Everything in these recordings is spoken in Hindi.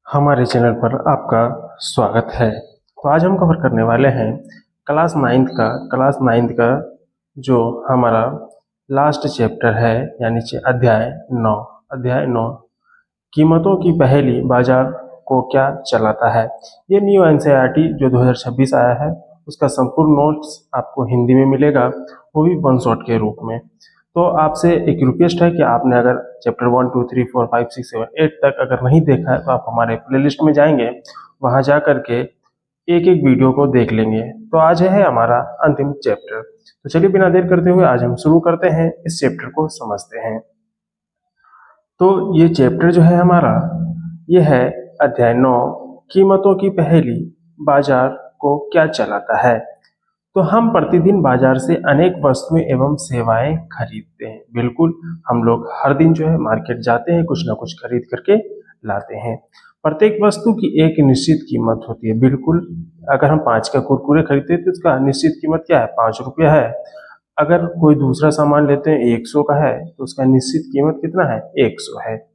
हमारे चैनल पर आपका स्वागत है। तो आज हम कवर करने वाले हैं क्लास नाइन्थ का जो हमारा लास्ट चैप्टर है, यानी अध्याय 9 कीमतों की पहेली बाजार को क्या चलाता है। ये न्यू एनसीईआरटी जो 2026 आया है, उसका संपूर्ण नोट्स आपको हिंदी में मिलेगा, वो भी वन शॉट के रूप में। तो आपसे एक रिक्वेस्ट है कि आपने अगर चैप्टर 1, 2, 3, 4, 5, 6, 7, 8 तक अगर नहीं देखा है तो आप हमारे प्लेलिस्ट में जाएंगे, वहां जा करके एक एक वीडियो को देख लेंगे। तो आज है हमारा अंतिम चैप्टर। तो चलिए बिना देर करते हुए आज हम शुरू करते हैं, इस चैप्टर को समझते हैं। तो ये चैप्टर जो है हमारा, ये है अध्याय 9 कीमतों की पहेली बाजार को क्या चलाता है। तो हम प्रतिदिन बाजार से अनेक वस्तुएं एवं सेवाएं खरीदते हैं। बिल्कुल, हम लोग हर दिन जो है मार्केट जाते हैं, कुछ ना कुछ खरीद करके लाते हैं। प्रत्येक वस्तु की एक निश्चित कीमत होती है। बिल्कुल, अगर हम 5 का कुरकुरे खरीदते हैं तो उसका निश्चित कीमत क्या है, 5 रुपया है। अगर कोई दूसरा सामान लेते हैं 100 का है तो उसका निश्चित कीमत कितना है, 100 है।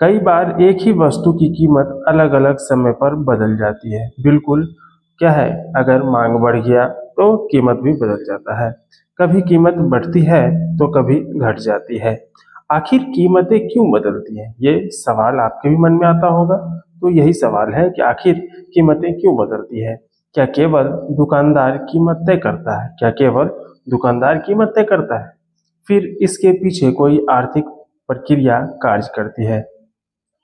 कई बार एक ही वस्तु की कीमत अलग अलग समय पर बदल जाती है। बिल्कुल, क्या है, अगर मांग बढ़ गया तो कीमत भी बदल जाता है। कभी कीमत बढ़ती है तो कभी घट जाती है। आखिर कीमतें क्यों बदलती हैं, ये सवाल आपके भी मन में आता होगा। तो यही सवाल है कि आखिर कीमतें क्यों बदलती है। क्या केवल दुकानदार कीमत तय करता है? क्या केवल दुकानदार कीमत तय करता है? फिर इसके पीछे कोई आर्थिक प्रक्रिया कार्य करती है?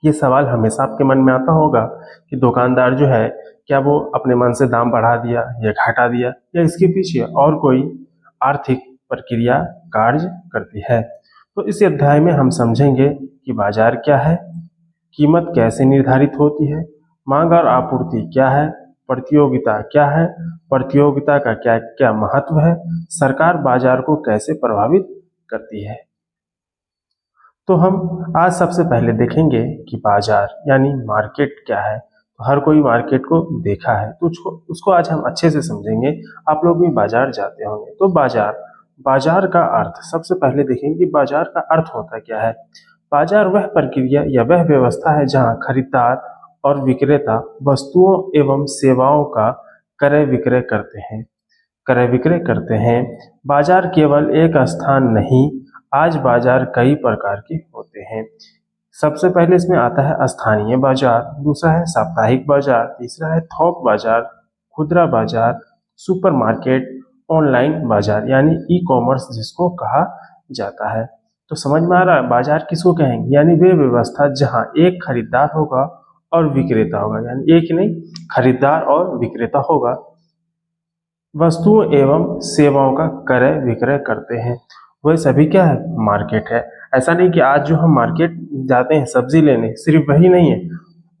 ये सवाल हमेशा आपके मन में आता होगा कि दुकानदार जो है, क्या वो अपने मन से दाम बढ़ा दिया या घटा दिया, या इसके पीछे और कोई आर्थिक प्रक्रिया कार्य करती है। तो इस अध्याय में हम समझेंगे कि बाजार क्या है, कीमत कैसे निर्धारित होती है, मांग और आपूर्ति क्या है, प्रतियोगिता क्या है, प्रतियोगिता का क्या क्या महत्व है, सरकार बाजार को कैसे प्रभावित करती है। तो हम आज सबसे पहले देखेंगे कि बाजार यानी मार्केट क्या है। तो हर कोई मार्केट को देखा है, तो उसको आज हम अच्छे से समझेंगे। आप लोग भी बाजार जाते होंगे। तो बाजार बाजार का अर्थ सबसे पहले देखेंगे कि बाजार का अर्थ होता क्या है। बाजार वह प्रक्रिया या वह व्यवस्था है जहां खरीदार और विक्रेता वस्तुओं एवं सेवाओं का क्रय विक्रय करते हैं। बाजार केवल एक स्थान नहीं, आज बाजार कई प्रकार के होते हैं। सबसे पहले इसमें आता है स्थानीय बाजार, दूसरा है साप्ताहिक बाजार, तीसरा है थोक बाजार, खुदरा बाजार, सुपरमार्केट, ऑनलाइन बाजार यानी ई कॉमर्स जिसको कहा जाता है। तो समझ में आ रहा है बाजार किसको कहेंगे, यानी वे व्यवस्था जहां एक खरीदार होगा और विक्रेता होगा, यानी एक ही नहीं, खरीदार और विक्रेता होगा, वस्तुओं एवं सेवाओं का क्रय विक्रय करते हैं। वह सभी क्या है, मार्केट है। ऐसा नहीं कि आज जो हम मार्केट जाते हैं सब्जी लेने, सिर्फ वही नहीं है,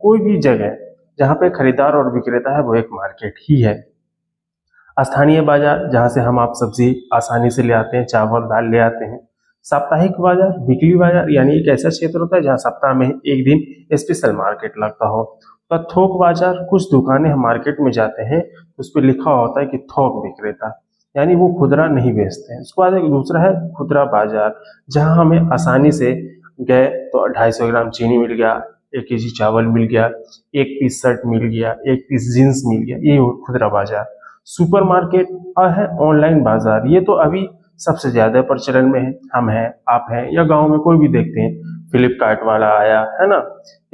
कोई भी जगह जहाँ पे खरीदार और विक्रेता है वो एक मार्केट ही है। स्थानीय बाजार जहाँ से हम आप सब्जी आसानी से ले आते हैं, चावल दाल ले आते हैं। साप्ताहिक बाजार, वीकली बाजार, यानी एक ऐसा क्षेत्र होता है जहाँ सप्ताह में एक दिन स्पेशल मार्केट लगता हो। तो थोक बाजार, कुछ दुकानें हम मार्केट में जाते हैं तो उस पर लिखा होता है कि थोक विक्रेता, यानी वो खुदरा नहीं बेचते हैं। उसके बाद एक दूसरा है खुदरा बाजार, जहाँ हमें आसानी से गए तो 250 ग्राम चीनी मिल गया, 1 केजी चावल मिल गया, 1 पीस शर्ट मिल गया, 1 पीस जीन्स मिल गया, ये खुदरा बाजार। सुपरमार्केट और है ऑनलाइन बाजार, ये तो अभी सबसे ज्यादा प्रचलन में है। हम हैं, आप हैं, या गांव में कोई भी देखते हैं, फ्लिपकार्ट वाला आया है ना,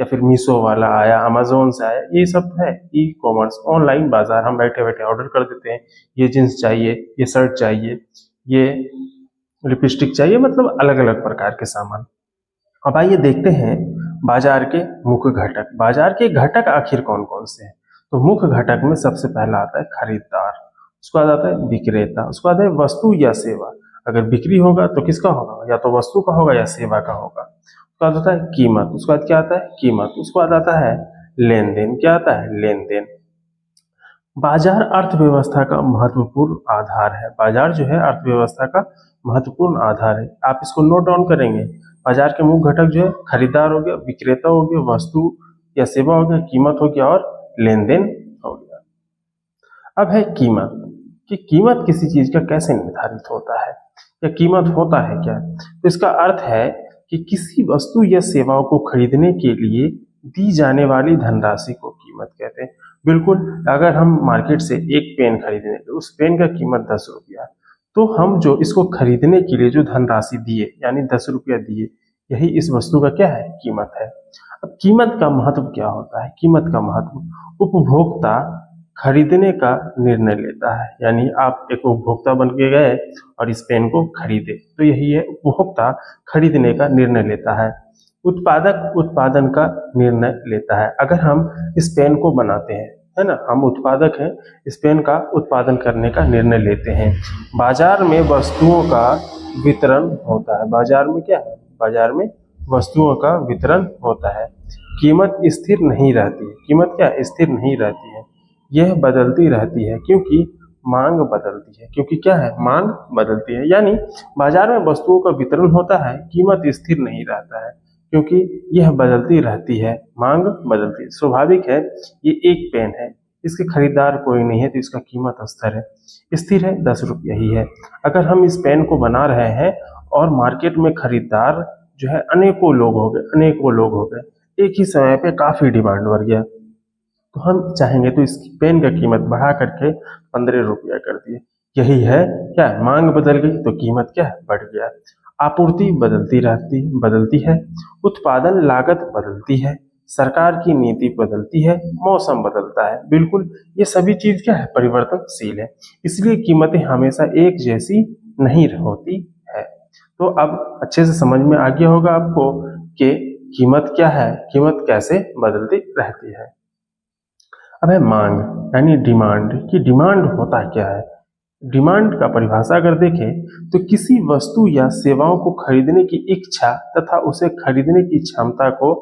या फिर मीशो वाला आया, अमेजोन से आया, ये सब है ई कॉमर्स ऑनलाइन बाजार। हम बैठे बैठे ऑर्डर कर देते हैं, ये जींस चाहिए, ये शर्ट चाहिए, ये लिपस्टिक चाहिए, मतलब अलग अलग प्रकार के सामान। अब आइए देखते हैं बाजार के मुख्य घटक। बाजार के घटक आखिर कौन कौन से हैं। तो मुख्य घटक में सबसे पहला आता है खरीदार, उसके बाद आता है विक्रेता, उसके बाद है वस्तु या सेवा। अगर बिक्री होगा तो किसका होगा, या तो वस्तु का होगा या सेवा का होगा। उसके बाद आता है कीमत, उसके बाद क्या आता है कीमत, उसके बाद आता है लेन देन। क्या आता है, लेन देन। बाजार अर्थव्यवस्था का महत्वपूर्ण आधार है। बाजार जो है अर्थव्यवस्था का महत्वपूर्ण आधार है। आप इसको नोट डाउन करेंगे। बाजार के मुख्य घटक जो है खरीदार हो गया, विक्रेता हो गया, वस्तु या सेवा हो गया, कीमत हो गया और लेन देन हो गया। अब है कीमत, कि कीमत किसी चीज का कैसे निर्धारित होता है, या कीमत होता है क्या। तो इसका अर्थ है कि किसी वस्तु या सेवाओं को खरीदने के लिए दी जाने वाली धनराशि को कीमत कहते हैं। बिल्कुल, अगर हम मार्केट से एक पेन खरीदें तो उस पेन का कीमत 10 रुपया, तो हम जो इसको खरीदने के लिए जो धनराशि दिए यानी 10 रुपया दिए, यही इस वस्तु का क्या है, कीमत है। अब कीमत का महत्व क्या होता है? कीमत का महत्व उपभोक्ता खरीदने का निर्णय लेता है, यानी आप एक उपभोक्ता बन के गए और इस पेन को खरीदे, तो यही है उपभोक्ता खरीदने का निर्णय लेता है। उत्पादक उत्पादन का निर्णय लेता है। अगर हम इस पेन को बनाते हैं, है ना, हम उत्पादक हैं, इस पेन का उत्पादन करने का निर्णय लेते हैं। बाजार में वस्तुओं का वितरण होता है। बाजार में क्या है? बाजार में वस्तुओं का वितरण होता है। कीमत स्थिर नहीं रहती है। कीमत क्या है? स्थिर नहीं रहती है, यह बदलती रहती है क्योंकि मांग बदलती है। क्योंकि क्या है? मांग बदलती है। यानी बाजार में वस्तुओं का वितरण होता है, कीमत स्थिर नहीं रहता है क्योंकि यह बदलती रहती है, मांग बदलती है। स्वाभाविक है, ये एक पेन है, इसके खरीदार कोई नहीं है तो इसका कीमत स्थिर है 10 रुपया ही है। अगर हम इस पेन को बना रहे हैं और मार्केट में खरीदार जो है अनेकों लोग हो गए, एक ही समय पे काफी डिमांड बढ़ गया, तो हम चाहेंगे तो इस पेन का कीमत बढ़ा करके 15 रुपया कर दिए। यही है क्या? मांग बदल गई तो कीमत क्या है? बढ़ गया। आपूर्ति बदलती है, उत्पादन लागत बदलती है, सरकार की नीति बदलती है, मौसम बदलता है। बिल्कुल, ये सभी चीज क्या है? परिवर्तनशील है। इसलिए कीमतें हमेशा एक जैसी नहीं होती है। तो अब अच्छे से समझ में आ गया होगा आपको कि कीमत क्या है, कीमत कैसे बदलती रहती है। अब है मांग यानी डिमांड। कि डिमांड होता क्या है? डिमांड का परिभाषा अगर देखें तो किसी वस्तु या सेवाओं को खरीदने की इच्छा तथा उसे खरीदने की क्षमता को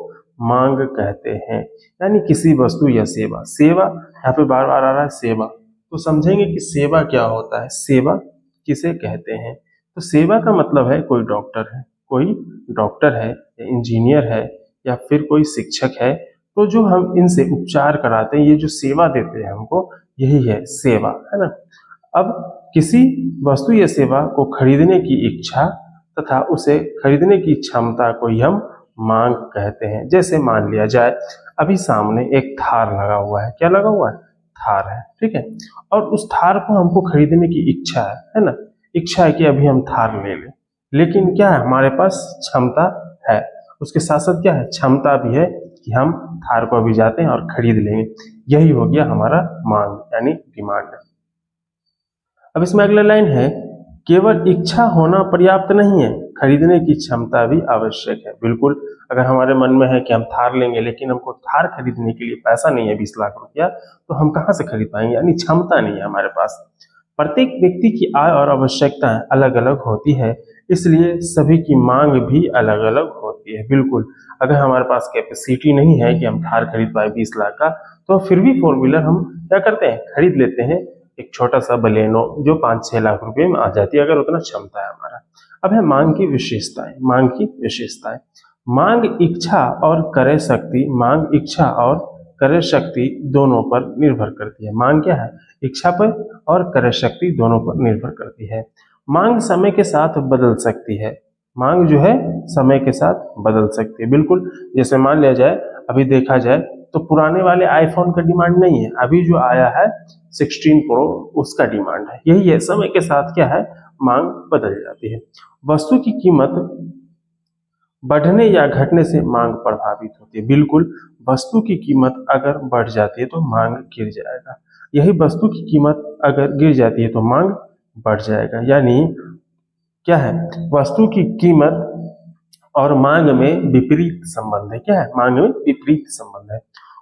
मांग कहते हैं। यानी किसी वस्तु या सेवा, यहाँ पे बार बार आ रहा है सेवा, तो समझेंगे कि सेवा क्या होता है, सेवा किसे कहते हैं। तो सेवा का मतलब है कोई डॉक्टर है या इंजीनियर है या फिर कोई शिक्षक है, तो जो हम इनसे उपचार कराते हैं, ये जो सेवा देते हैं हमको, यही है सेवा, है ना। अब किसी वस्तु या सेवा को खरीदने की इच्छा तथा उसे खरीदने की क्षमता को ही हम मांग कहते हैं। जैसे मान लिया जाए अभी सामने एक थार लगा हुआ है। क्या लगा हुआ है? थार है, ठीक है। और उस थार को हमको खरीदने की इच्छा है ना, इच्छा है कि अभी हम थार ले लें, लेकिन क्या है, हमारे पास क्षमता है, उसके साथ साथ क्या है, क्षमता भी है कि हम थार को अभी जाते हैं और खरीद लेंगे। यही हो गया हमारा मांग यानी डिमांड। अब इसमें अगला लाइन है, केवल इच्छा होना पर्याप्त नहीं है, खरीदने की क्षमता भी आवश्यक है। बिल्कुल, अगर हमारे मन में है कि हम थार लेंगे लेकिन हमको थार खरीदने के लिए पैसा नहीं है 20 लाख रुपया, तो हम कहाँ से खरीद पाएंगे, यानी क्षमता नहीं है हमारे पास। प्रत्येक व्यक्ति की आय और आवश्यकताएं अलग अलग होती है, इसलिए सभी की मांग भी अलग अलग होती है। बिल्कुल, अगर हमारे पास कैपेसिटी नहीं है कि हम थार खरीद पाए 20 लाख का, तो फिर भी 4 व्हीलर हम क्या करते हैं, खरीद लेते हैं, एक छोटा सा बलेनो जो 5-6 लाख रुपए में आ जाती है, अगर उतना क्षमता है हमारा। अब है मांग की विशेषताएं। मांग इच्छा और क्रय शक्ति दोनों पर निर्भर करती है। मांग क्या है? इच्छा पर और क्रय शक्ति दोनों पर निर्भर करती है। मांग समय के साथ बदल सकती है। मांग जो है समय के साथ बदल सकती है। बिल्कुल, जैसे मान लिया जाए, अभी देखा जाए तो पुराने वाले आईफोन का डिमांड नहीं है, अभी जो आया है 16 प्रो उसका डिमांड है। यही है, समय के साथ क्या है, मांग बदल जाती है। वस्तु की कीमत बढ़ने या घटने से मांग प्रभावित होती है। बिल्कुल, वस्तु की कीमत अगर बढ़ जाती है तो मांग गिर जाएगा, यही वस्तु की कीमत अगर गिर जाती है तो मांग बढ़ जाएगा। यानी क्या है, वस्तु की कीमत और मांग में विपरीत संबंध है। क्या है? मांग में विपरीत संबंध है।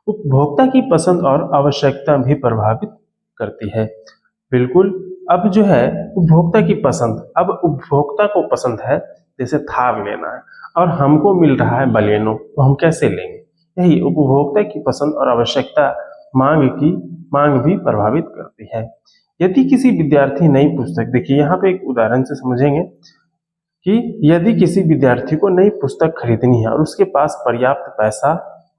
उपभोक्ता की पसंद और आवश्यकता भी प्रभावित करती है। बिल्कुल, अब जो है उपभोक्ता की पसंद, अब उपभोक्ता को पसंद है जैसे थार लेना है और हमको मिल रहा है बलेनो, तो हम कैसे लेंगे। यही उपभोक्ता की पसंद और आवश्यकता मांग भी प्रभावित करती है। यदि किसी विद्यार्थी नई पुस्तक, देखिए यहाँ पे एक उदाहरण से समझेंगे कि यदि किसी विद्यार्थी को नई पुस्तक खरीदनी है और उसके पास पर्याप्त पैसा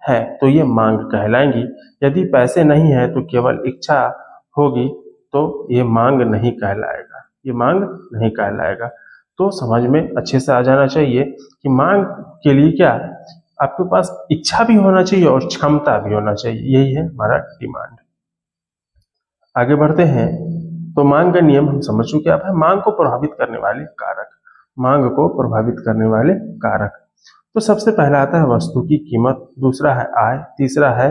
है तो ये मांग कहलाएंगी। यदि पैसे नहीं है तो केवल इच्छा होगी तो ये मांग नहीं कहलाएगा। तो समझ में अच्छे से आ जाना चाहिए कि मांग के लिए क्या, आपके पास इच्छा भी होना चाहिए और क्षमता भी होना चाहिए, यही है हमारा डिमांड। आगे बढ़ते हैं तो मांग का नियम हम समझ चुके। अब है मांग को प्रभावित करने वाले कारक। मांग को प्रभावित करने वाले कारक, तो सबसे पहला आता है वस्तु की कीमत, दूसरा है आय, तीसरा है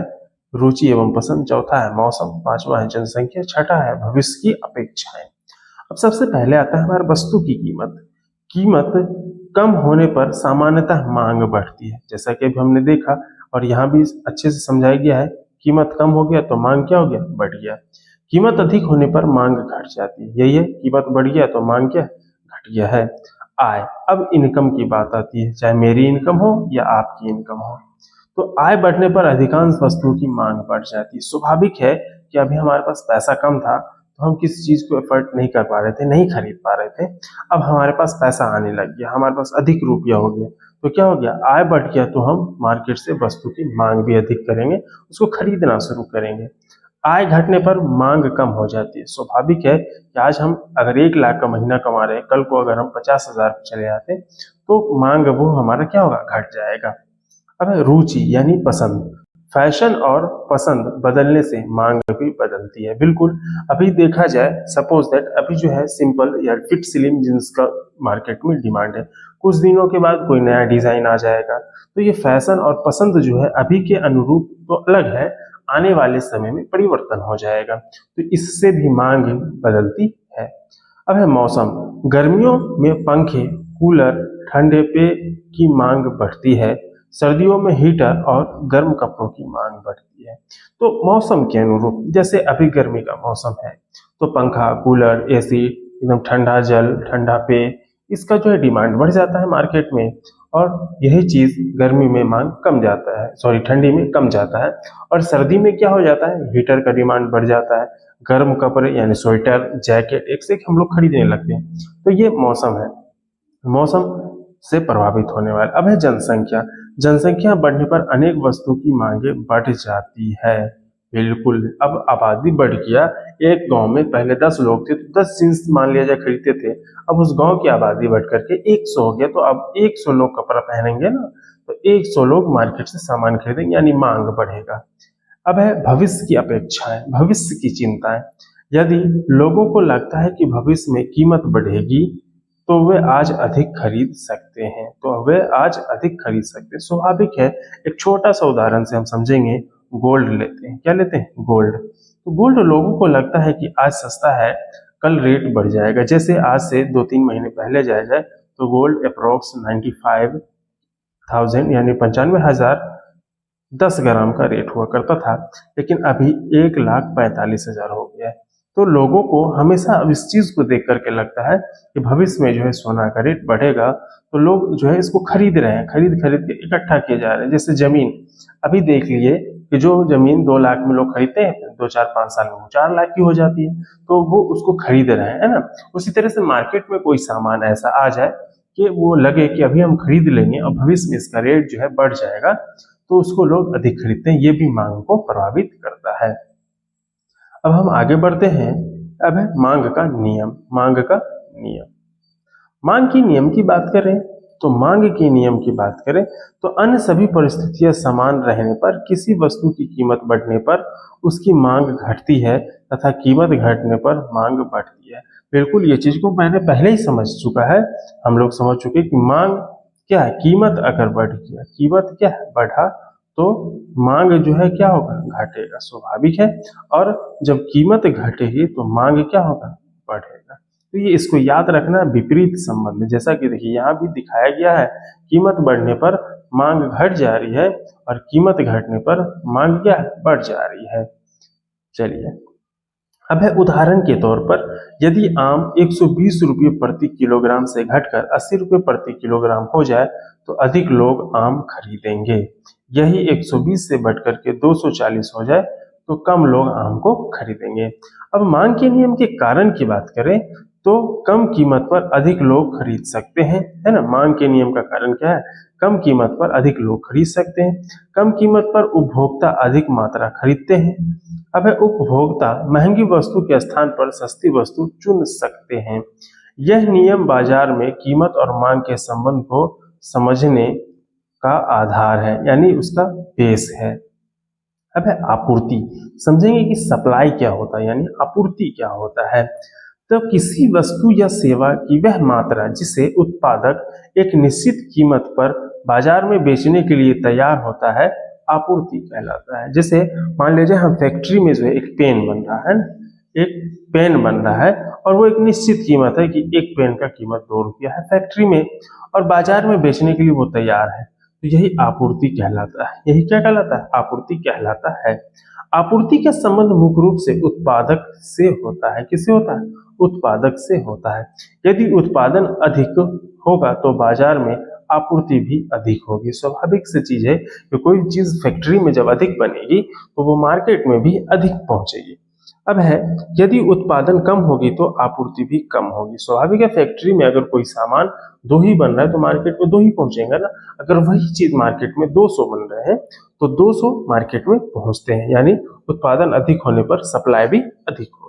रुचि एवं पसंद, चौथा है मौसम, पांचवा है जनसंख्या, छठा है भविष्य की अपेक्षाएं। अब सबसे पहले आता है हमारे वस्तु की कीमत। कीमत कम होने पर सामान्यतः मांग बढ़ती है, जैसा कि अभी हमने देखा और यहाँ भी अच्छे से समझाया गया है। कीमत कम हो गया तो मांग क्या हो गया, बढ़ गया। कीमत अधिक होने पर मांग घट जाती है, यही है, कीमत बढ़ गया तो मांग क्या घट गया है। आय, अब इनकम की बात आती है, चाहे मेरी इनकम हो या आपकी इनकम हो। तो आय बढ़ने पर अधिकांश वस्तुओं की मांग बढ़ जाती है। स्वाभाविक है कि अभी हमारे पास पैसा कम था तो हम किसी चीज को एफर्ट नहीं कर पा रहे थे, नहीं खरीद पा रहे थे। अब हमारे पास पैसा आने लग गया, हमारे पास अधिक रुपया हो गया, तो क्या हो गया, आय बढ़ गया, तो हम मार्केट से वस्तु की मांग भी अधिक करेंगे, उसको खरीदना शुरू करेंगे। आय घटने पर मांग कम हो जाती है। स्वाभाविक है कि आज हम अगर 1 लाख का महीना कमा रहे हैं, कल को अगर हम 50,000 चले जाते हैं तो मांग वो हमारा क्या होगा, घट जाएगा। अब है रुचि यानी पसंद। फैशन और पसंद बदलने से मांग भी बदलती है। बिल्कुल, अभी देखा जाए, सपोज दैट अभी जो है सिंपल या फिट स्लिम जींस का मार्केट में डिमांड है, कुछ दिनों के बाद कोई नया डिजाइन आ जाएगा, तो ये फैशन और पसंद जो है अभी के अनुरूप तो अलग है, आने वाले समय में परिवर्तन हो जाएगा, तो इससे भी मांग बदलती है। अब है मौसम। गर्मियों में पंखे, कूलर, ठंडे पेय की मांग बढ़ती है, सर्दियों में हीटर और गर्म कपड़ों की मांग बढ़ती है। तो मौसम के अनुरूप, जैसे अभी गर्मी का मौसम है तो पंखा, कूलर, एसी, एकदम ठंडा जल, ठंडा पेय, इसका जो है डिमांड बढ़ जाता है मार्केट में, और यही चीज गर्मी में मांग कम जाता है, सॉरी ठंडी में कम जाता है। और सर्दी में क्या हो जाता है, हीटर का डिमांड बढ़ जाता है, गर्म कपड़े यानी स्वेटर, जैकेट एक से एक हम लोग खरीदने लगते हैं। तो ये मौसम है, मौसम से प्रभावित होने वाला। अब है जनसंख्या। जनसंख्या बढ़ने पर अनेक वस्तु की मांगे बढ़ जाती है। बिल्कुल, अब आबादी बढ़ गया, एक गांव में पहले 10 लोग थे तो 10 जींस मान लिया जाए खरीदते थे, अब उस गांव की आबादी बढ़ करके 100 हो गया, तो अब 100 लोग कपड़ा पहनेंगे ना, तो 100 लोग मार्केट से सामान खरीदेंगे, यानी मांग बढ़ेगा। अब है भविष्य की अपेक्षाएं, भविष्य की चिंताएं। यदि लोगों को लगता है कि भविष्य में कीमत बढ़ेगी तो वे आज अधिक खरीद सकते हैं, स्वाभाविक है। एक छोटा सा उदाहरण से हम समझेंगे, गोल्ड लेते हैं, क्या लेते हैं, गोल्ड। तो गोल्ड लोगों को लगता है कि आज सस्ता है, कल रेट बढ़ जाएगा। जैसे आज से 2-3 महीने पहले जाया जाए तो गोल्ड अप्रोक्स 95,000 यानी 95,000 10 ग्राम का रेट हुआ करता था, लेकिन अभी 1,45,000 हो गया है। तो लोगों को हमेशा अब इस चीज को देख करके लगता है कि भविष्य में जो है सोना का रेट बढ़ेगा, तो लोग जो है इसको खरीद रहे हैं, खरीद खरीद के इकट्ठा किए जा रहे हैं। जैसे जमीन, अभी देख लिए कि जो जमीन 2 लाख में लोग खरीदते हैं, 2-4-5 साल में वो 4 लाख की हो जाती है, तो वो उसको खरीद रहे हैं, है ना। उसी तरह से मार्केट में कोई सामान ऐसा आ जाए कि वो लगे कि अभी हम खरीद लेंगे और भविष्य में इसका रेट जो है बढ़ जाएगा, तो उसको लोग अधिक खरीदते हैं, ये भी मांग को प्रभावित करता है। अब हम आगे बढ़ते हैं। अब है मांग का नियम। मांग का नियम, मांग की नियम की बात करें तो मांग के नियम की बात करें तो अन्य सभी परिस्थितियां समान रहने पर किसी वस्तु की कीमत बढ़ने पर उसकी मांग घटती है तथा कीमत घटने पर मांग बढ़ती है। बिल्कुल, ये चीज को मैंने पहले ही समझ चुका है, हम लोग समझ चुके कि मांग क्या है, कीमत अगर बढ़ गया, कीमत क्या है, बढ़ा, तो मांग जो है क्या होगा, घटेगा, स्वाभाविक है। और जब कीमत घटेगी तो मांग क्या होगा, बढ़ेगा। तो ये इसको याद रखना, विपरीत संबंध है। जैसा कि देखिए यहाँ भी दिखाया गया है, कीमत बढ़ने पर मांग घट जा रही है और कीमत घटने पर मांग क्या है, बढ़ जा रही है। चलिए, अब है उदाहरण के तौर पर, यदि आम 120 रुपये प्रति किलोग्राम से घटकर 80 रुपये प्रति किलोग्राम हो जाए तो अधिक लोग आम खरीदेंगे। यही 120 से बढ़कर के 240 हो जाए तो कम लोग आम को खरीदेंगे। अब मांग के नियम के कारण की बात करें तो कम कीमत पर अधिक लोग खरीद सकते हैं, है ना। मांग के नियम का कारण क्या है, कम कीमत पर अधिक लोग खरीद सकते हैं, कम कीमत पर उपभोक्ता अधिक मात्रा खरीदते हैं। अब है उपभोक्ता महंगी वस्तु के स्थान पर सस्ती वस्तु चुन सकते हैं। यह नियम बाजार में कीमत और मांग के संबंध को समझने का आधार है, यानी उसका बेस है। अब है आपूर्ति। समझेंगे कि सप्लाई क्या होता है, यानी आपूर्ति क्या होता है। तो किसी वस्तु या सेवा की वह मात्रा जिसे उत्पादक एक निश्चित कीमत पर बाजार में बेचने के लिए तैयार होता है, आपूर्ति कहलाता है। जैसे मान लीजिए हम फैक्ट्री में जो है एक पेन बन रहा है, एक पेन बन रहा है और वो एक निश्चित कीमत है कि एक पेन का कीमत 2 रुपया है फैक्ट्री में, और बाजार में बेचने के लिए वो तैयार है, तो यही आपूर्ति कहलाता है। यही क्या कहलाता है? आपूर्ति कहलाता है। आपूर्ति का संबंध मुख्य रूप से उत्पादक से होता है। किससे होता है? उत्पादक से होता है। यदि उत्पादन अधिक होगा तो बाजार में आपूर्ति भी अधिक होगी। स्वाभाविक सी चीज है कि कोई चीज फैक्ट्री में जब अधिक बनेगी तो वो मार्केट में भी अधिक पहुंचेगी। अब है, यदि उत्पादन कम होगी तो आपूर्ति भी कम होगी। स्वाभाविक है, फैक्ट्री में अगर कोई सामान 2 ही बन रहा है तो मार्केट में 2 ही पहुंचेगा ना। अगर वही चीज मार्केट में 200 बन रहे हैं तो 200 मार्केट में पहुंचते हैं, यानी उत्पादन अधिक होने पर सप्लाई भी अधिक होगी।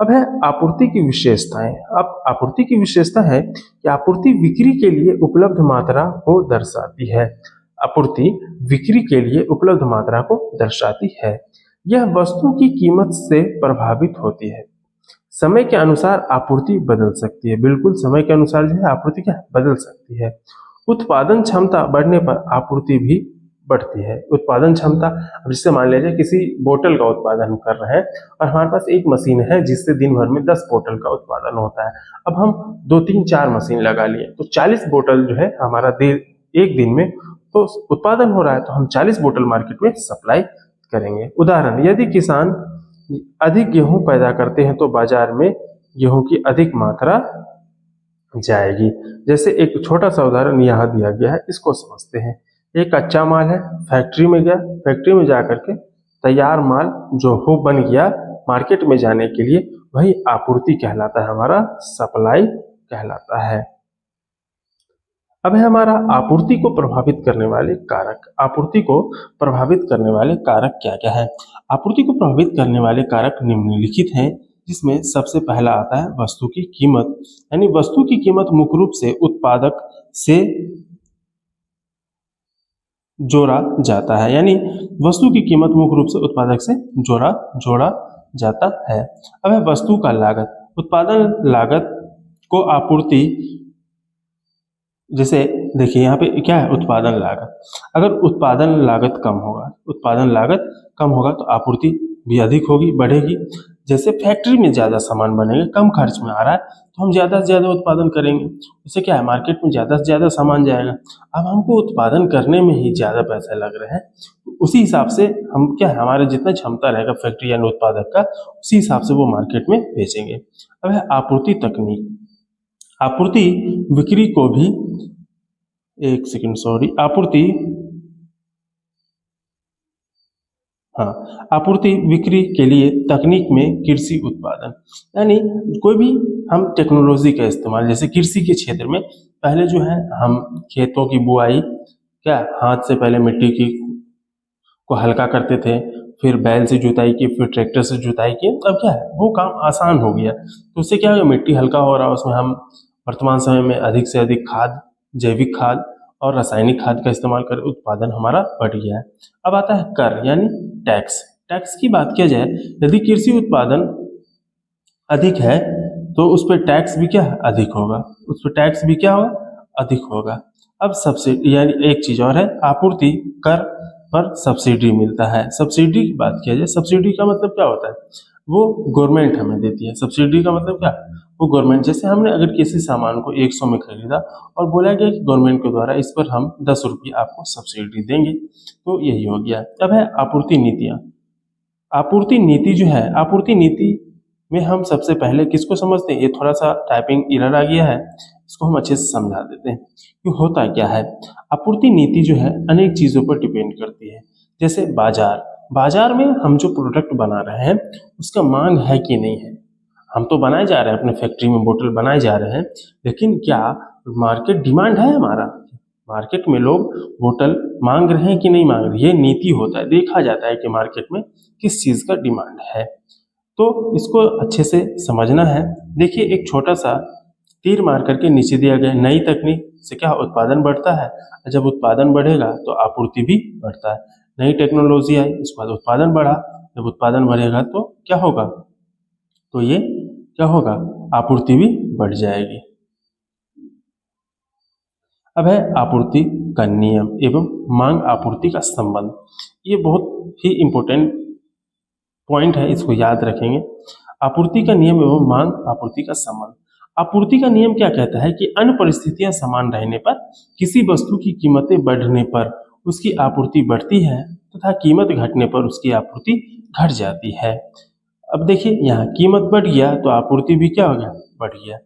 अब है आपूर्ति की विशेषताएं। अब आपूर्ति की विशेषता है कि आपूर्ति बिक्री के लिए उपलब्ध मात्रा को दर्शाती है। आपूर्ति बिक्री के लिए उपलब्ध मात्रा को दर्शाती है। यह वस्तु की कीमत से प्रभावित होती है। समय के अनुसार आपूर्ति बदल सकती है। बिल्कुल समय के अनुसार जो है आपूर्ति क्या बदल सकती है। उत्पादन क्षमता बढ़ने पर आपूर्ति भी बढ़ती है। उत्पादन क्षमता, अब जैसे मान लीजिए किसी बोतल का उत्पादन हम कर रहे हैं और हमारे पास एक मशीन है जिससे दिन भर में 10 बोतल का उत्पादन होता है। अब हम 2 3 4 मशीन लगा लिए तो 40 बोतल जो है हमारा एक दिन में तो उत्पादन हो रहा है, तो हम 40 बोतल मार्केट में सप्लाई करेंगे। उदाहरण, यदि किसान अधिक गेहूं पैदा करते हैं तो बाजार में गेहूं की अधिक मात्रा जाएगी। जैसे एक छोटा सा उदाहरण यहाँ दिया गया है, इसको समझते हैं। एक कच्चा माल है, फैक्ट्री में गया, फैक्ट्री में जाकर के तैयार माल जो हो बन गया मार्केट में जाने के लिए, वही आपूर्ति कहलाता है, हमारा सप्लाई कहलाता है। अब है हमारा आपूर्ति को प्रभावित करने वाले कारक। आपूर्ति को प्रभावित करने वाले कारक क्या क्या है? आपूर्ति को प्रभावित करने वाले कारक निम्नलिखित हैं, जिसमें सबसे पहला आता है वस्तु की कीमत। यानी वस्तु की कीमत मुख्य रूप से उत्पादक से जोड़ा जाता है। यानी वस्तु की कीमत मुख्य रूप से उत्पादक से जोड़ा जाता है। अब है वस्तु का लागत। उत्पादन लागत को आपूर्ति, जैसे देखिए यहाँ पे क्या है, उत्पादन लागत। अगर उत्पादन लागत कम होगा तो आपूर्ति भी अधिक होगी, बढ़ेगी। जैसे फैक्ट्री में ज्यादा सामान बनेगा, कम खर्च में आ रहा है तो हम ज्यादा से ज्यादा उत्पादन करेंगे, इससे क्या है मार्केट में ज्यादा से ज्यादा सामान जाएगा। अब हमको उत्पादन करने में ही ज्यादा पैसे लग रहे हैं, तो उसी हिसाब से हम क्या है, हमारे जितना क्षमता रहेगा फैक्ट्री या उत्पादक का, उसी हिसाब से वो मार्केट में बेचेंगे। अब है आपूर्ति तकनीक। आपूर्ति बिक्री को भी आपूर्ति बिक्री के लिए तकनीक में कृषि उत्पादन, यानी कोई भी हम टेक्नोलॉजी का इस्तेमाल, जैसे कृषि के क्षेत्र में पहले जो है हम खेतों की बुआई क्या हाथ से पहले मिट्टी की को हल्का करते थे, फिर बैल से जुताई की, फिर ट्रैक्टर से जुताई की। अब क्या है वो काम आसान हो गया, तो उससे क्या हो, मिट्टी हल्का हो रहा है, उसमें हम वर्तमान समय में अधिक से अधिक खाद, जैविक खाद और रासायनिक खाद का इस्तेमाल कर उत्पादन हमारा बढ़ गया है। अब आता है कर, यानी टैक्स। टैक्स की बात किया जाए, यदि कृषि उत्पादन अधिक है तो उस पर टैक्स भी क्या अधिक होगा, अधिक होगा। अब सब्सिडी, यानी एक चीज और है, आपूर्ति कर पर सब्सिडी मिलता है। सब्सिडी की बात किया जाए, सब्सिडी का मतलब क्या होता है, वो गवर्नमेंट हमें देती है। सब्सिडी का मतलब क्या, वो गवर्नमेंट, जैसे हमने अगर किसी सामान को 100 में खरीदा और बोला गया कि गवर्नमेंट के द्वारा इस पर हम 10 रुपये आपको सब्सिडी देंगे, तो यही हो गया। अब है आपूर्ति नीतियाँ। आपूर्ति नीति जो है, आपूर्ति नीति में हम सबसे पहले किसको समझते हैं, ये थोड़ा सा टाइपिंग एरर आ गया है, इसको हम अच्छे से समझा देते हैं कि होता क्या है। आपूर्ति नीति जो है अनेक चीज़ों पर डिपेंड करती है। जैसे बाजार में हम जो प्रोडक्ट बना रहे हैं उसका मांग है कि नहीं है। हम तो बनाए जा रहे हैं, अपने फैक्ट्री में बोतल बनाए जा रहे हैं, लेकिन क्या मार्केट डिमांड है हमारा, मार्केट में लोग बोतल मांग रहे हैं कि नहीं मांग रहे। ये नीति होता है, देखा जाता है कि मार्केट में किस चीज़ का डिमांड है, तो इसको अच्छे से समझना है। देखिए एक छोटा सा तीर मार करके नीचे दिया गया। नई तकनीक से क्या उत्पादन बढ़ता है, जब उत्पादन बढ़ेगा तो आपूर्ति भी बढ़ता है। नई टेक्नोलॉजी आई, उसके बाद उत्पादन बढ़ा, जब उत्पादन बढ़ेगा तो क्या होगा, तो ये क्या होगा, आपूर्ति भी बढ़ जाएगी। अब है आपूर्ति का नियम एवं मांग आपूर्ति का संबंध। ये बहुत ही इंपॉर्टेंट पॉइंट है, इसको याद रखेंगे। आपूर्ति का नियम एवं मांग आपूर्ति का संबंध। आपूर्ति का नियम क्या कहता है कि अन्य परिस्थितियां समान रहने पर किसी वस्तु की कीमतें बढ़ने पर उसकी आपूर्ति बढ़ती है तथा कीमत घटने पर उसकी आपूर्ति घट जाती है। अब देखिए यहाँ कीमत बढ़ गया तो आपूर्ति भी क्या हो गया, बढ़ गया।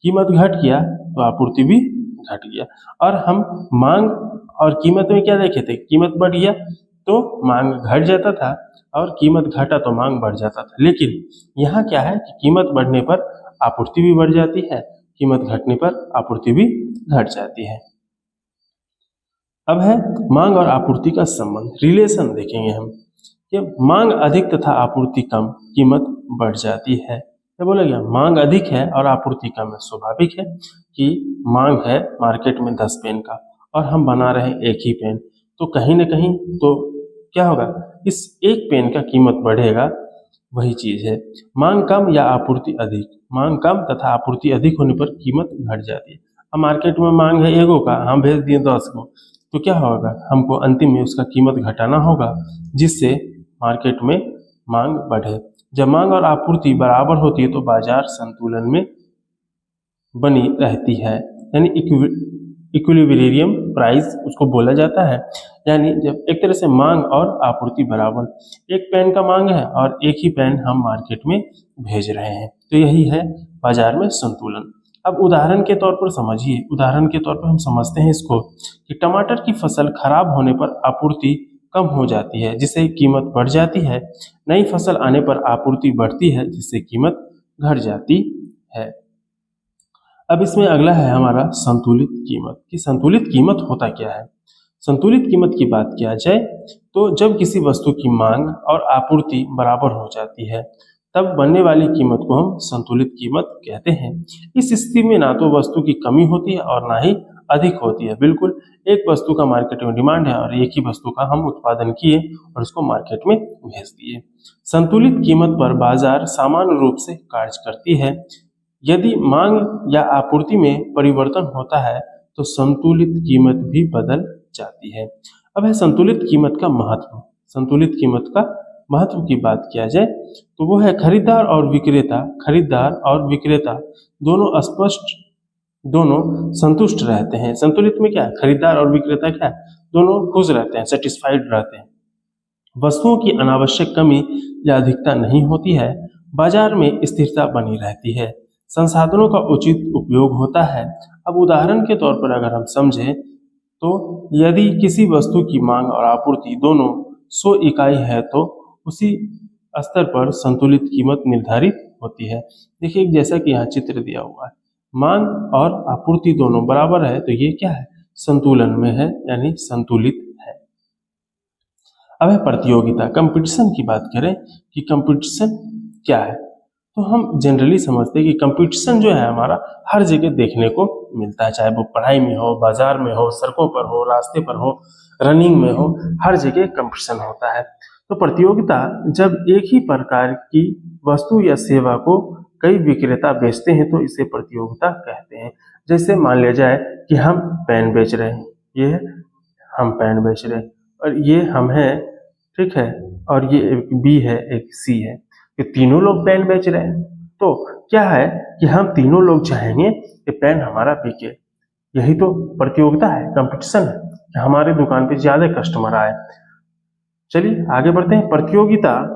कीमत घट गया तो आपूर्ति भी घट गया। और हम मांग और कीमत में क्या देखे थे, कीमत बढ़ गया तो मांग घट जाता था और कीमत घटा तो मांग बढ़ जाता था। लेकिन यहाँ क्या है कि कीमत बढ़ने पर आपूर्ति भी बढ़ जाती है, कीमत घटने पर आपूर्ति भी घट जाती है। अब है मांग और आपूर्ति का संबंध, रिलेशन देखेंगे हम कि मांग अधिक तथा आपूर्ति कम, कीमत बढ़ जाती है। क्या बोला गया, मांग अधिक है और आपूर्ति कम है। स्वाभाविक है कि मांग है मार्केट में 10 पेन का और हम बना रहे हैं एक ही पेन, तो कहीं ना कहीं तो क्या होगा, इस एक पेन का कीमत बढ़ेगा। वही चीज है मांग कम या आपूर्ति अधिक, मांग कम तथा आपूर्ति अधिक होने पर कीमत घट जाती है। अब मार्केट में मांग है एगो का, हम भेज दिए 10 को, तो क्या होगा, हमको अंतिम में उसका कीमत घटाना होगा जिससे मार्केट में मांग बढ़े। जब मांग और आपूर्ति बराबर होती है तो बाजार संतुलन में बनी रहती है, यानी इक्विलिब्रियम प्राइस उसको बोला जाता है। यानी जब एक तरह से मांग और आपूर्ति बराबर, एक पेन का मांग है और एक ही पेन हम मार्केट में भेज रहे हैं, तो यही है बाजार में संतुलन। अब उदाहरण के तौर पर समझिए, उदाहरण के तौर पर हम समझते हैं इसको कि टमाटर की फसल खराब होने पर आपूर्ति कम हो जाती है जिससे कीमत बढ़ जाती है, नई फसल आने पर आपूर्ति बढ़ती है जिससे कीमत घट जाती है। अब इसमें अगला है हमारा संतुलित कीमत, कि संतुलित कीमत होता क्या है। संतुलित कीमत की बात किया जाए तो जब किसी वस्तु की मांग और आपूर्ति बराबर हो जाती है तब बनने वाली कीमत को हम संतुलित कीमत कहते हैं। इस स्थिति में ना तो वस्तु की कमी होती है और ना ही अधिक होती है। बिल्कुल एक वस्तु का मार्केट में डिमांड है और एक ही वस्तु का हम उत्पादन किए और उसको मार्केट में भेज दिए। संतुलित कीमत पर बाजार सामान्य रूप से कार्य करती है। यदि मांग या आपूर्ति में परिवर्तन होता है तो संतुलित कीमत भी बदल जाती है। अब है संतुलित कीमत का महत्व। संतुलित कीमत का महत्व की बात किया जाए तो वो है खरीदार और विक्रेता दोनों संतुष्ट रहते हैं। संतुलित में क्या है, खरीदार और विक्रेता क्या है, दोनों खुश रहते हैं, सेटिस्फाइड रहते हैं। वस्तुओं की अनावश्यक कमी या अधिकता नहीं होती है, बाजार में स्थिरता बनी रहती है, संसाधनों का उचित उपयोग होता है। अब उदाहरण के तौर पर अगर हम समझें तो यदि किसी वस्तु की मांग और आपूर्ति दोनों 100 इकाई है तो उसी स्तर पर संतुलित कीमत निर्धारित होती है। देखिए जैसा कि यहाँ चित्र दिया हुआ है, मांग और आपूर्ति दोनों बराबर है तो ये क्या है, संतुलन में है, यानी संतुलित है। अब है प्रतियोगिता, कंपटीशन की बात करें कि कंपटीशन क्या है, तो हम जनरली समझते हैं कि कंपटीशन जो है हमारा हर जगह देखने को मिलता है, चाहे वो पढ़ाई में हो, बाजार में हो, सड़कों पर हो, रास्ते पर हो, रनिंग में हो, हर जगह कंपटीशन होता है। तो प्रतियोगिता जब एक ही प्रकार की वस्तु या सेवा को कई विक्रेता बेचते हैं तो इसे प्रतियोगिता कहते हैं। जैसे मान लिया जाए कि हम पेन बेच रहे हैं, ये हम पेन बेच रहे हैं और ये हम हैं, ठीक है, और ये एक बी है एक सी है, ये तीनों लोग पेन बेच रहे हैं। तो क्या है कि हम तीनों लोग चाहेंगे कि पेन हमारा बिके, यही तो प्रतियोगिता है, कंपटीशन है कि हमारे दुकान पे ज्यादा कस्टमर आए। चलिए आगे बढ़ते हैं। प्रतियोगिता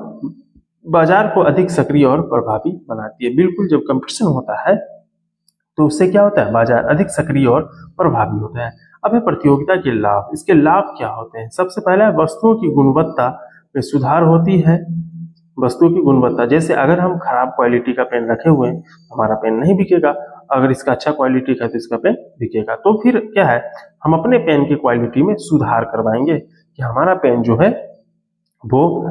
बाजार को अधिक सक्रिय और प्रभावी बनाती है। बिल्कुल जब कंपटीशन होता है तो उससे क्या होता है, बाजार अधिक सक्रिय और प्रभावी होता है। अब है प्रतियोगिता के लाभ। इसके लाभ क्या होते हैं, सबसे पहला है वस्तुओं की गुणवत्ता में सुधार होती है। वस्तुओं की गुणवत्ता, जैसे अगर हम खराब क्वालिटी का पेन रखे हुए हैं हमारा पेन नहीं बिकेगा, अगर इसका अच्छा क्वालिटी का तो इसका पेन बिकेगा। तो फिर क्या है, हम अपने पेन की क्वालिटी में सुधार करवाएंगे कि हमारा पेन जो है वो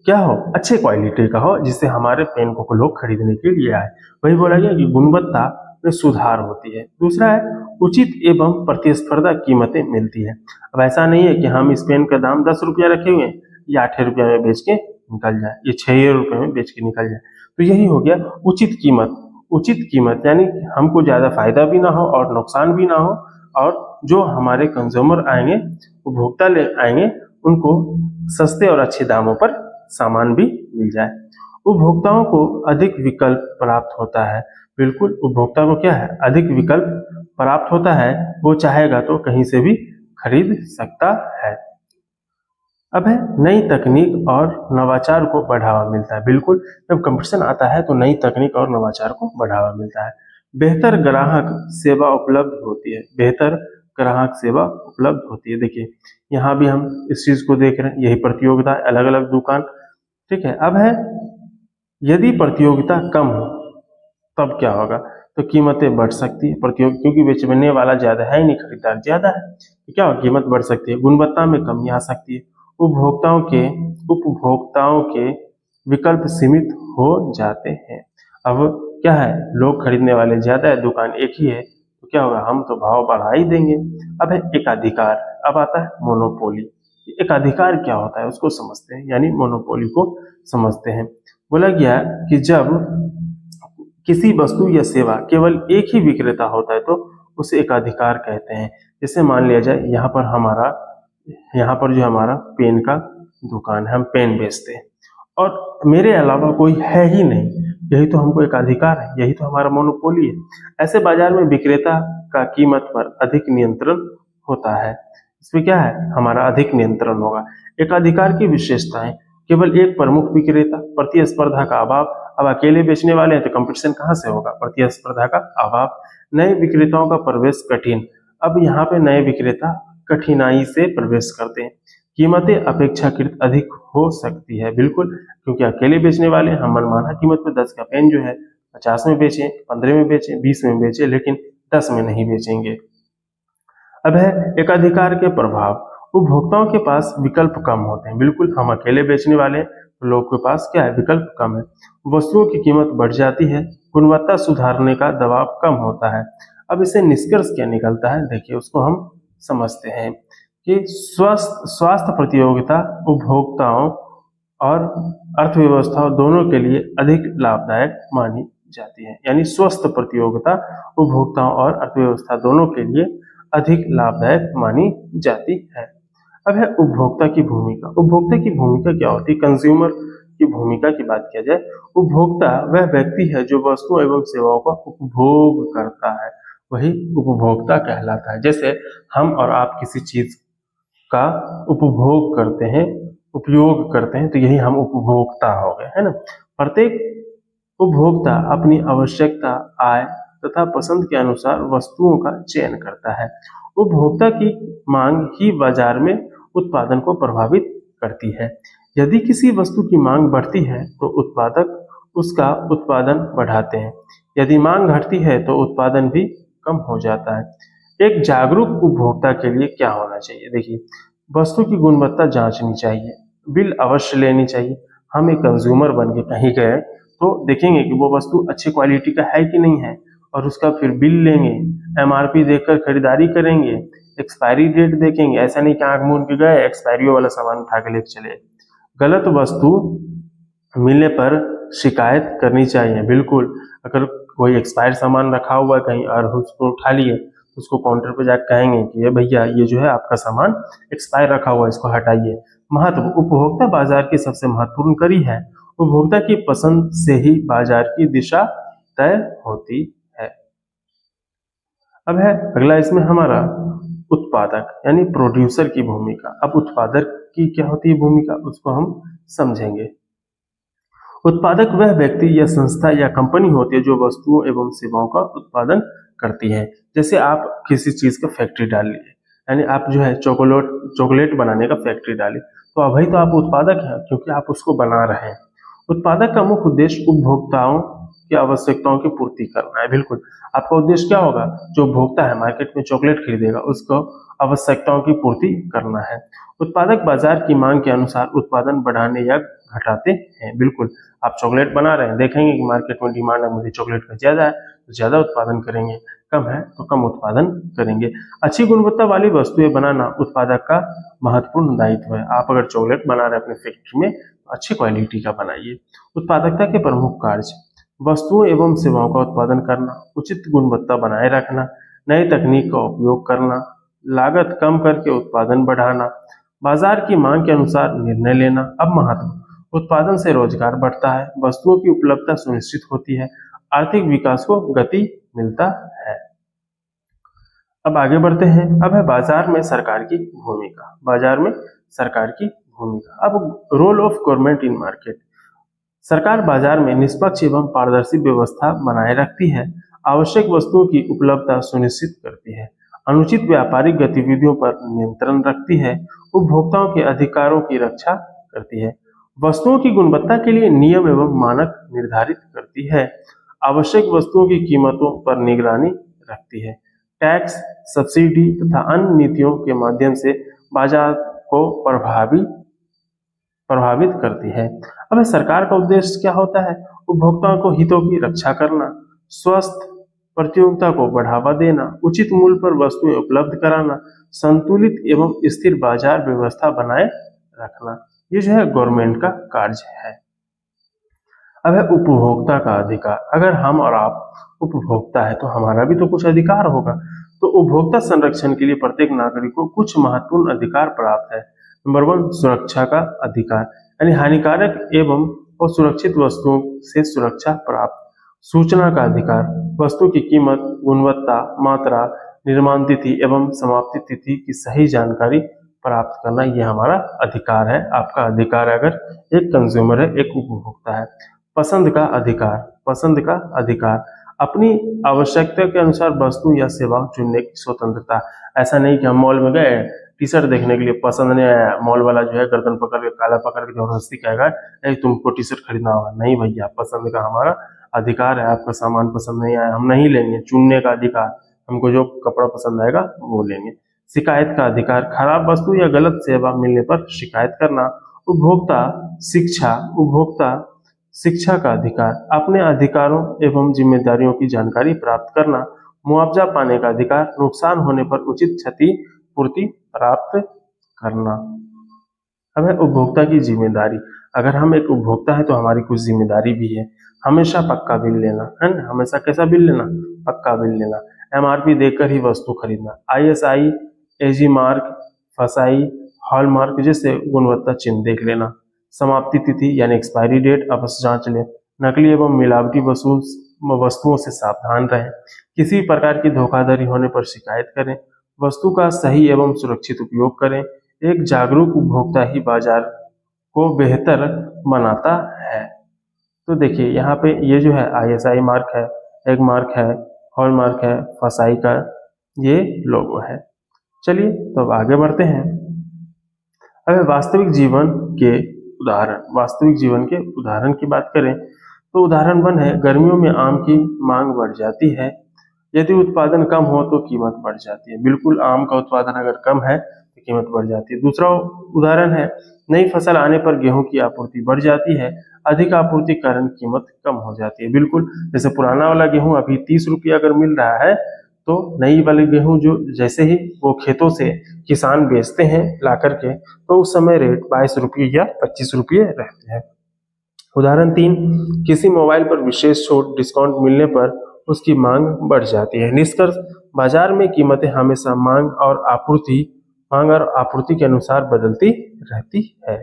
क्या हो, अच्छे क्वालिटी का हो, जिससे हमारे पेन को लोग खरीदने के लिए आए। वही बोला गया कि गुणवत्ता में सुधार होती है। दूसरा है उचित एवं प्रतिस्पर्धा कीमतें मिलती है। अब ऐसा नहीं है कि हम इस पेन का दाम 10 रुपया रखे हुए हैं, ये 8 रुपया में बेच के निकल जाए, ये 6 रुपये में बेच के निकल जाए। तो यही हो गया उचित कीमत। उचित कीमत यानी हमको ज़्यादा फायदा भी ना हो और नुकसान भी ना हो, और जो हमारे कंज्यूमर आएंगे, उपभोक्ता ले आएंगे, उनको सस्ते और अच्छे दामों पर सामान भी मिल जाए। उपभोक्ताओं को अधिक विकल्प प्राप्त होता है। बिल्कुल, उपभोक्ता को क्या है, अधिक विकल्प प्राप्त होता है, वो चाहेगा तो कहीं से भी खरीद सकता है। अब है नई तकनीक और नवाचार को बढ़ावा मिलता है। बिल्कुल, जब कंपटीशन आता है तो नई तकनीक और नवाचार को बढ़ावा मिलता है। बेहतर ग्राहक सेवा उपलब्ध होती है। बेहतर ग्राहक सेवा उपलब्ध होती है। देखिए यहाँ भी हम इस चीज को देख रहे हैं, यही प्रतियोगिता, अलग अलग दुकान, ठीक है। अब है यदि प्रतियोगिता कम हो तब क्या होगा, तो कीमतें बढ़ सकती है। क्योंकि बेचने वाला ज्यादा है ही नहीं, खरीदार ज्यादा है, तो क्या होगा, कीमत बढ़ सकती है। गुणवत्ता में कमी आ सकती है। उपभोक्ताओं के विकल्प सीमित हो जाते हैं। अब क्या है, लोग खरीदने वाले ज्यादा है, दुकान एक ही है, तो क्या होगा, हम तो भाव बढ़ा ही देंगे। अब है एकाधिकार। अब आता है मोनोपोली। एकाधिकार क्या होता है उसको समझते हैं, यानी मोनोपोली को समझते हैं। बोला गया कि जब किसी वस्तु या सेवा केवल एक ही विक्रेता होता है तो उसे एकाधिकार कहते हैं। जैसे मान लिया जाए यहाँ पर जो हमारा पेन का दुकान है, हम पेन बेचते हैं और मेरे अलावा कोई है ही नहीं, यही तो हमको एकाधिकार है, यही तो हमारा मोनोपोली है। ऐसे बाजार में विक्रेता का कीमत पर अधिक नियंत्रण होता है। इसमें क्या है, हमारा अधिक नियंत्रण होगा। एकाधिकार की विशेषताएं, केवल एक प्रमुख विक्रेता, प्रतिस्पर्धा का अभाव। अब अकेले बेचने वाले हैं तो कंपटीशन कहाँ से होगा, प्रतिस्पर्धा का अभाव। नए विक्रेताओं का प्रवेश कठिन। अब यहाँ पे नए विक्रेता कठिनाई से प्रवेश करते हैं। कीमतें अपेक्षाकृत अधिक हो सकती है। बिल्कुल, क्योंकि अकेले बेचने वाले हम मनमाना कीमत पे 10 का पेन जो है 50 में बेचें, 15 में बेचें, 20 में बेचें, लेकिन 10 में नहीं बेचेंगे। अब है एकाधिकार के प्रभाव। उपभोक्ताओं के पास विकल्प कम होते हैं। बिल्कुल, हम अकेले बेचने वाले हैं तो लोग के पास क्या है, विकल्प कम है। वस्तुओं की कीमत बढ़ जाती है। गुणवत्ता सुधारने का दबाव कम होता है। अब इसे निष्कर्ष क्या निकलता है, देखिए उसको हम समझते हैं कि स्वास्थ्य प्रतियोगिता उपभोक्ताओं और अर्थव्यवस्था दोनों के लिए अधिक लाभदायक मानी जाती है। यानी स्वस्थ प्रतियोगिता उपभोक्ताओं और अर्थव्यवस्था दोनों के लिए अधिक लाभदायक मानी जाती है। अब है उपभोक्ता की भूमिका। उपभोक्ता की भूमिका क्या होती है, कंज्यूमर की भूमिका की बात किया जाए, उपभोक्ता वह व्यक्ति है जो वस्तु एवं सेवाओं का उपभोग करता है, वही उपभोक्ता कहलाता है। जैसे हम और आप किसी चीज का उपभोग करते हैं, उपयोग करते हैं, तो यही हम उपभोक्ता हो गए, है ना। प्रत्येक उपभोक्ता अपनी आवश्यकता, आय तथा पसंद के अनुसार वस्तुओं का चयन करता है। उपभोक्ता की मांग ही बाजार में उत्पादन को प्रभावित करती है। यदि किसी वस्तु की मांग बढ़ती है तो उत्पादक उसका उत्पादन बढ़ाते हैं। यदि मांग घटती है तो उत्पादन भी कम हो जाता है। एक जागरूक उपभोक्ता के लिए क्या होना चाहिए, देखिए वस्तु की गुणवत्ता जांचनी चाहिए, बिल अवश्य लेनी चाहिए। हम एक कंज्यूमर बन के कहीं गए तो देखेंगे कि वो वस्तु अच्छी क्वालिटी का है कि नहीं है, और उसका फिर बिल लेंगे, एमआरपी देखकर खरीदारी करेंगे, एक्सपायरी डेट देखेंगे। ऐसा नहीं कि आंख मूंद के गए एक्सपायरी वाला सामान उठा के लेके चले। गलत वस्तु मिलने पर शिकायत करनी चाहिए। बिल्कुल, अगर कोई एक्सपायर सामान रखा हुआ है कहीं और उसको उठा लिए, उसको काउंटर पर जाकर कहेंगे कि ये भैया ये जो है आपका सामान एक्सपायर रखा हुआ है, इसको हटाइए। महत्व, उपभोक्ता बाजार की सबसे महत्वपूर्ण कड़ी है। उपभोक्ता की पसंद से ही बाजार की दिशा तय होती है। अब है अगला इसमें हमारा उत्पादक यानी प्रोड्यूसर की भूमिका। अब उत्पादक की क्या होती है भूमिका, उसको हम समझेंगे। उत्पादक वह व्यक्ति या संस्था या कंपनी होती है जो वस्तुओं एवं सेवाओं का उत्पादन करती है। जैसे आप किसी चीज का फैक्ट्री डाल लिए, यानी आप जो है चॉकलेट बनाने का फैक्ट्री डाले, तो अभी तो आप उत्पादक हैं क्योंकि आप उसको बना रहे हैं। उत्पादक का मुख्य उद्देश्य उपभोक्ताओं की आवश्यकताओं की पूर्ति करना है। बिल्कुल, आपका उद्देश्य क्या होगा, जो उपभोक्ता है मार्केट में चॉकलेट खरीदेगा उसको आवश्यकताओं की पूर्ति करना है। उत्पादक बाजार की मांग के अनुसार उत्पादन बढ़ाने या घटाते हैं। बिल्कुल, आप चॉकलेट बना रहे हैं, देखेंगे कि मार्केट में डिमांड है, मुझे चॉकलेट का ज्यादा है, तो ज़्यादा उत्पादन करेंगे, कम है तो कम उत्पादन करेंगे। अच्छी गुणवत्ता वाली वस्तुएं बनाना उत्पादक का महत्वपूर्ण दायित्व है। आप अगर चॉकलेट बना रहे हैं अपने फैक्ट्री में तो अच्छी क्वालिटी का बनाइए। उत्पादकता के प्रमुख कार्य: वस्तुओं एवं सेवाओं का उत्पादन करना, उचित गुणवत्ता बनाए रखना, नई तकनीक का उपयोग करना, लागत कम करके उत्पादन बढ़ाना, बाजार की मांग के अनुसार निर्णय लेना। अब महत्व: उत्पादन से रोजगार बढ़ता है, वस्तुओं की उपलब्धता सुनिश्चित होती है, आर्थिक विकास को गति मिलता है। अब आगे बढ़ते हैं। अब है बाजार में सरकार की भूमिका। बाजार में सरकार की भूमिका। अब role of government in market. सरकार बाजार में निष्पक्ष एवं पारदर्शी व्यवस्था बनाए रखती है, आवश्यक वस्तुओं की उपलब्धता सुनिश्चित करती है, अनुचित व्यापारिक गतिविधियों पर नियंत्रण रखती है, उपभोक्ताओं के अधिकारों की रक्षा करती है, वस्तुओं की गुणवत्ता के लिए नियम एवं मानक निर्धारित करती है, आवश्यक वस्तुओं की कीमतों पर निगरानी रखती है, टैक्स, सब्सिडी तथा अन्य नीतियों के माध्यम से बाजार को प्रभावित करती है। अब सरकार का उद्देश्य क्या होता है? उपभोक्ताओं को हितों की रक्षा करना, स्वस्थ प्रतियोगिता को बढ़ावा देना, उचित मूल्य पर वस्तुएं उपलब्ध कराना, संतुलित एवं स्थिर बाजार व्यवस्था बनाए रखना। ये जो है गवर्नमेंट का कार्य है। अब है उपभोक्ता का अधिकार। अगर हम और आप उपभोक्ता है तो हमारा भी तो कुछ अधिकार होगा। तो उपभोक्ता संरक्षण के लिए प्रत्येक नागरिक को कुछ महत्वपूर्ण अधिकार प्राप्त है। नंबर 1, सुरक्षा का अधिकार, यानी हानिकारक एवं असुरक्षित वस्तुओं से सुरक्षा प्राप्त। सूचना का अधिकार, वस्तु की कीमत, गुणवत्ता, मात्रा, निर्माण तिथि एवं समाप्ति तिथि की सही जानकारी प्राप्त करना, ये हमारा अधिकार है। आपका अधिकार है अगर एक कंज्यूमर है, एक उपभोक्ता है। पसंद का अधिकार, पसंद का अधिकार, अपनी आवश्यकता के अनुसार वस्तु या सेवा चुनने की स्वतंत्रता। ऐसा नहीं कि हम मॉल में गए, टी शर्ट देखने के लिए पसंद नहीं आया, मॉल वाला जो है गर्दन पकड़ के, काला पकड़ के जबरदस्ती कहेगा तुमको टी शर्ट खरीदना होगा। नहीं भैया, पसंद का हमारा अधिकार है। आपका सामान पसंद नहीं आया, हम नहीं लेंगे। चुनने का अधिकार, हमको जो कपड़ा पसंद आएगा वो लेंगे। शिकायत का अधिकार, खराब वस्तु या गलत सेवा मिलने पर शिकायत करना। उपभोक्ता शिक्षा, उपभोक्ता शिक्षा का अधिकार, अपने अधिकारों एवं जिम्मेदारियों की जानकारी प्राप्त करना। मुआवजा पाने का अधिकार, नुकसान होने पर उचित क्षतिपूर्ति प्राप्त करना। अब है उपभोक्ता की जिम्मेदारी। अगर हम एक उपभोक्ता है तो हमारी कुछ जिम्मेदारी भी है। हमेशा पक्का बिल लेना है ना, हमेशा कैसा बिल लेना? पक्का बिल लेना। एमआरपी देखकर ही वस्तु खरीदना। आईएसआई, एजी मार्क, फसाई, हॉलमार्क जैसे गुणवत्ता चिन्ह देख लेना। समाप्ति तिथि यानी एक्सपायरी डेट अवश्य जांच लें। नकली एवं मिलावटी वस्तुओं से सावधान रहें। किसी प्रकार की धोखाधड़ी होने पर शिकायत करें। वस्तु का सही एवं सुरक्षित उपयोग करें। एक जागरूक उपभोक्ता ही बाजार को बेहतर बनाता है। तो देखिए यहाँ पे ये जो है आईएसआई मार्क है, एग मार्क है, हॉलमार्क है, फसाई का ये लोगो है। चलिए तो अब आगे बढ़ते हैं। अब वास्तविक जीवन के उदाहरण, वास्तविक जीवन के उदाहरण की बात करें तो उदाहरण 1 है, गर्मियों में आम की मांग बढ़ जाती है, यदि उत्पादन कम हो तो कीमत बढ़ जाती है। बिल्कुल, आम का उत्पादन अगर कम है तो कीमत बढ़ जाती है। दूसरा उदाहरण है, नई फसल आने पर गेहूं की आपूर्ति बढ़ जाती है, अधिक आपूर्ति के कारण कीमत कम हो जाती है। बिल्कुल, जैसे पुराना वाला गेहूं अभी 30 रुपये अगर मिल रहा है तो नई वाले गेहूं जो जैसे ही वो खेतों से किसान बेचते हैं ला करके, तो उस समय रेट 22 रुपये या 25 रुपये रहते हैं। उदाहरण 3, किसी मोबाइल पर विशेष छूट डिस्काउंट मिलने पर उसकी मांग बढ़ जाती है। निष्कर्ष, बाजार में कीमतें हमेशा मांग और आपूर्ति के अनुसार बदलती रहती है।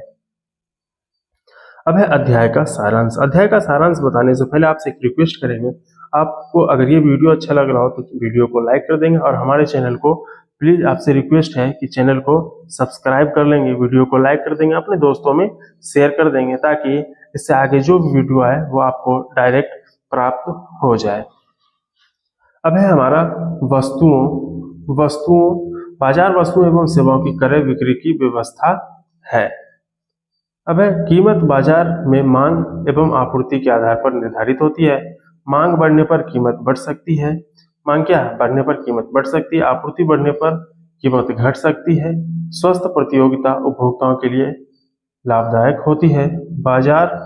अब है अध्याय का सारांश। अध्याय का सारांश बताने से पहले आपसे एक रिक्वेस्ट करेंगे, आपको अगर ये वीडियो अच्छा लग रहा हो तो वीडियो को लाइक कर देंगे, और हमारे चैनल को प्लीज आपसे रिक्वेस्ट है कि चैनल को सब्सक्राइब कर लेंगे, वीडियो को लाइक कर देंगे, अपने दोस्तों में शेयर कर देंगे, ताकि इससे आगे जो भी वीडियो आए वो आपको डायरेक्ट प्राप्त हो जाए। अब है हमारा बाजार वस्तुओं एवं सेवाओं की क्रय बिक्री की व्यवस्था है। अब है कीमत बाजार में मांग एवं आपूर्ति के आधार पर निर्धारित होती है। मांग बढ़ने पर कीमत बढ़ सकती है। मांग क्या है? बढ़ने पर कीमत बढ़ सकती है। आपूर्ति बढ़ने पर कीमत घट सकती है। स्वस्थ प्रतियोगिता उपभोक्ताओं के लिए लाभदायक होती है।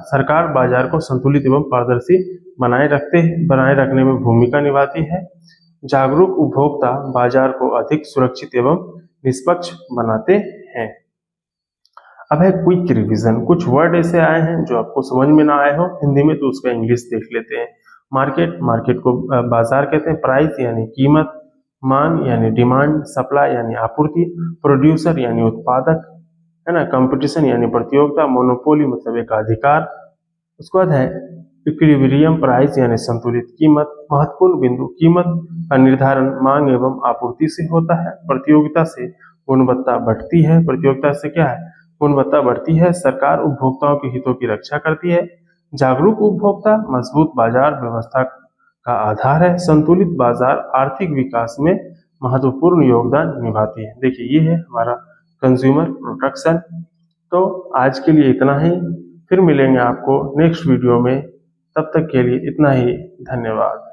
सरकार बाजार को संतुलित एवं पारदर्शी बनाए रखने में भूमिका निभाती है। जागरूक उपभोक्ता बाजार को अधिक सुरक्षित एवं निष्पक्ष बनाते हैं। अब है क्विक रिवीजन। कुछ वर्ड ऐसे आए हैं जो आपको समझ में ना आए हो हिंदी में, तो उसका इंग्लिश देख लेते हैं। मार्केट को बाजार कहते हैं। प्राइस यानी कीमत, मांग यानी डिमांड, सप्लाई यानी आपूर्ति, प्रोड्यूसर यानी उत्पादक, है ना, कंपटीशन यानी प्रतियोगिता, मोनोपोली मतलब एक अधिकार। उसके बाद है इक्विलिब्रियम प्राइस यानी संतुलित कीमत। महत्वपूर्ण बिंदु, कीमत का निर्धारण मांग एवं आपूर्ति से होता है। प्रतियोगिता से गुणवत्ता बढ़ती है। प्रतियोगिता से क्या है, गुणवत्ता बढ़ती है। सरकार उपभोक्ताओं के हितों की रक्षा करती है। जागरूक उपभोक्ता मजबूत बाजार व्यवस्था का आधार है। संतुलित बाजार आर्थिक विकास में महत्वपूर्ण योगदान निभाती है। देखिए ये है हमारा कंज्यूमर प्रोटेक्शन। तो आज के लिए इतना ही, फिर मिलेंगे आपको नेक्स्ट वीडियो में। तब तक के लिए इतना ही, धन्यवाद।